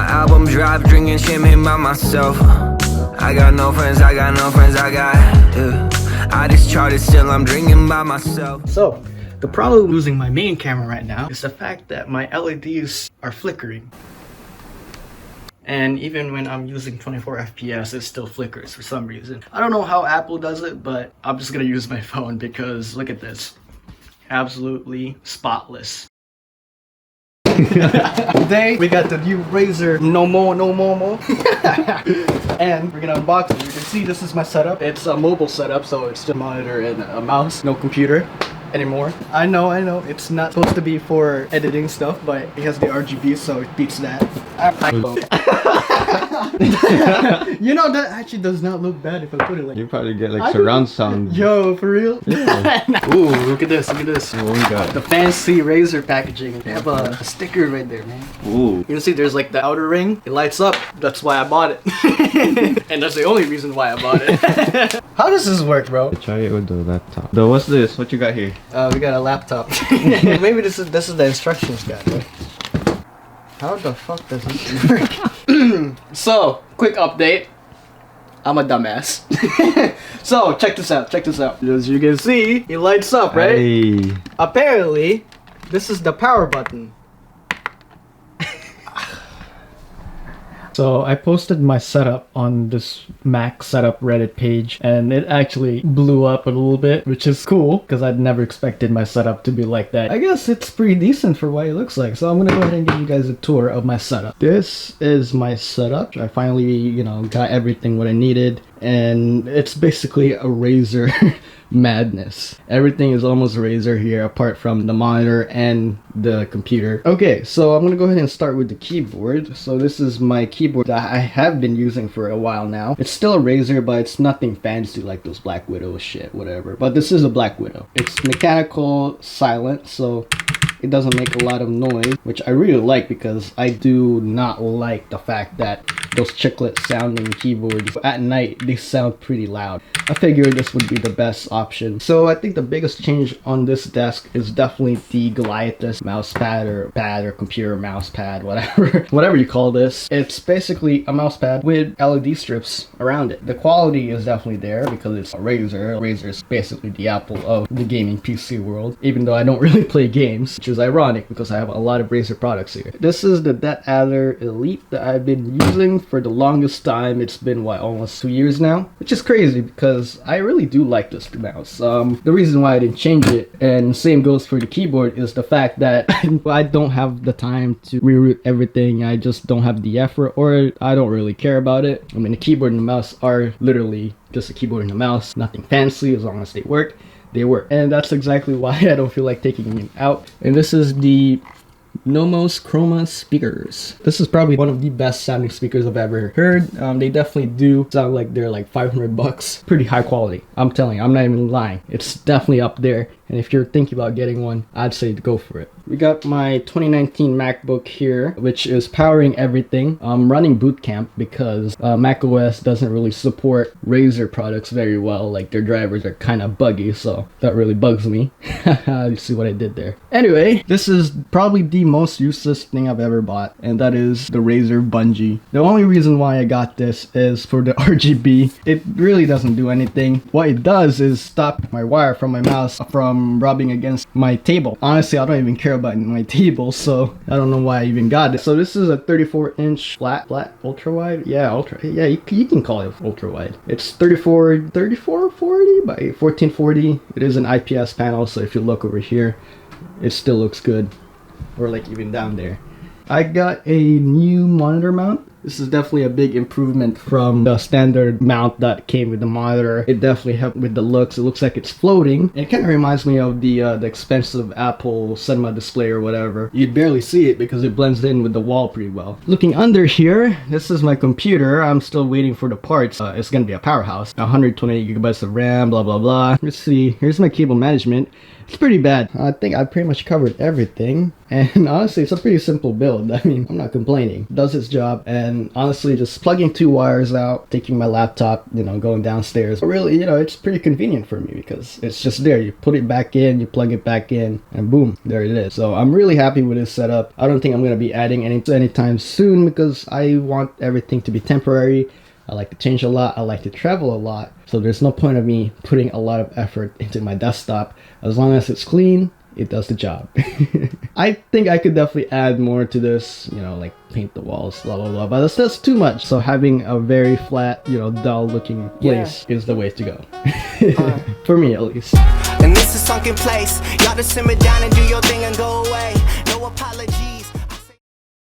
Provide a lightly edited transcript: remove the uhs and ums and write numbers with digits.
album drop, drinking champagne by myself. I got no friends, I got I just charted, still I'm drinking by myself. So, the problem losing my main camera right now is the fact that my LEDs are flickering. And even when I'm using 24 FPS, it still flickers for some reason. I don't know how Apple does it, but I'm just gonna use my phone because look at this. Absolutely spotless. Today, we got the new RAZER Nommo. And we're gonna unbox it. You can see this is my setup. It's a mobile setup, so it's just a monitor and a mouse, no computer anymore. I know, it's not supposed to be for editing stuff, but it has the RGB, so it beats that. You know, that actually does not look bad if I put it like. You probably get like surround sound. Yo, for real? Yeah. Ooh, look at this, What we got? the fancy RAZER packaging. They have a sticker right there, man. Ooh. You can see there's like the outer ring. It lights up. That's why I bought it. And that's the only reason why I bought it. How does this work, bro? Try it with the laptop. Though, what's this? What you got here? We got a laptop. Maybe this is the instructions guide, right? How the fuck does this work? So, quick update. I'm a dumbass. So, check this out. As you can see, it lights up, right? Hey. Apparently, this is the power button. So I posted my setup on this Mac setup Reddit page, and it actually blew up a little bit, which is cool because I'd never expected my setup to be like that. I guess it's pretty decent for what it looks like. So I'm gonna go ahead and give you guys a tour of my setup. This is my setup. I finally, got everything what I needed, and it's basically a RAZER madness. Everything is almost RAZER here apart from the monitor and the computer. Okay, so I'm gonna go ahead and start with the keyboard. So this is my keyboard that I have been using for a while now. It's still a RAZER, but it's nothing fancy like those BlackWidow shit, whatever. But this is a BlackWidow. It's mechanical silent, so it doesn't make a lot of noise, which I really like because I do not like the fact that those chiclet sounding keyboards at night, they sound pretty loud. I figured this would be the best option. So I think the biggest change on this desk is definitely the Goliathus Mousepad or computer mousepad, whatever you call this. It's basically a mousepad with LED strips around it. The quality is definitely there because it's a RAZER. RAZER is basically the Apple of the gaming PC world, even though I don't really play games, which is ironic because I have a lot of RAZER products here. This is the DeathAdder Elite that I've been using for the longest time. It's been almost 2 years now, which is crazy because I really do like this mouse. The reason why I didn't change it, and same goes for the keyboard, is the fact that I don't have the time to reroute everything. I just don't have the effort, or I don't really care about it. I mean, the keyboard and the mouse are literally just a keyboard and a mouse, nothing fancy. As long as they work, they work. And that's exactly why I don't feel like taking them out. And this is the Nomos Chroma speakers. This is probably one of the best sounding speakers I've ever heard. They definitely do sound like they're like $500. Pretty high quality. I'm telling you, I'm not even lying. It's definitely up there. And if you're thinking about getting one, I'd say to go for it. We got my 2019 MacBook here, which is powering everything. I'm running boot camp because macOS doesn't really support RAZER products very well. Like, their drivers are kind of buggy, so that really bugs me. You see what I did there. Anyway, this is probably the most useless thing I've ever bought, and that is the RAZER Bungee. The only reason why I got this is for the RGB. It really doesn't do anything. What it does is stop my wire from my mouse from rubbing against my table. Honestly, I don't even care about my table, so I don't know why I even got it. So this is a 34-inch flat ultra wide. Yeah, you can call it ultra wide. It's 3440 by 1440. It is an IPS panel, so if you look over here, it still looks good, or like even down there. I got a new monitor mount. This is definitely a big improvement from the standard mount that came with the monitor. It definitely helped with the looks. It looks like it's floating. It kind of reminds me of the expensive Apple cinema display or whatever. You'd barely see it because it blends in with the wall pretty well. Looking under here, this is my computer. I'm still waiting for the parts. It's gonna be a powerhouse. 128 gigabytes of RAM, blah blah blah. Let's see. Here's my cable management. It's pretty bad. I think I pretty much covered everything. And honestly, it's a pretty simple build. I mean, I'm not complaining. It does its job, and and honestly just plugging 2 wires out, taking my laptop, you know, going downstairs. Really, you know, it's pretty convenient for me because it's just there. You put it back in, you plug it back in, and boom, there it is. So I'm really happy with this setup. I don't think I'm going to be adding anytime soon because I want everything to be temporary. I like to change a lot. I like to travel a lot. So there's no point of me putting a lot of effort into my desktop. As long as it's clean, it does the job. I think I could definitely add more to this, you know, like paint the walls, blah, blah, blah. But that's too much. So having a very flat, you know, dull looking place is the way to go. For me, at least. And this is sunken place. Y'all just simmer down and do your thing and go away. No apology.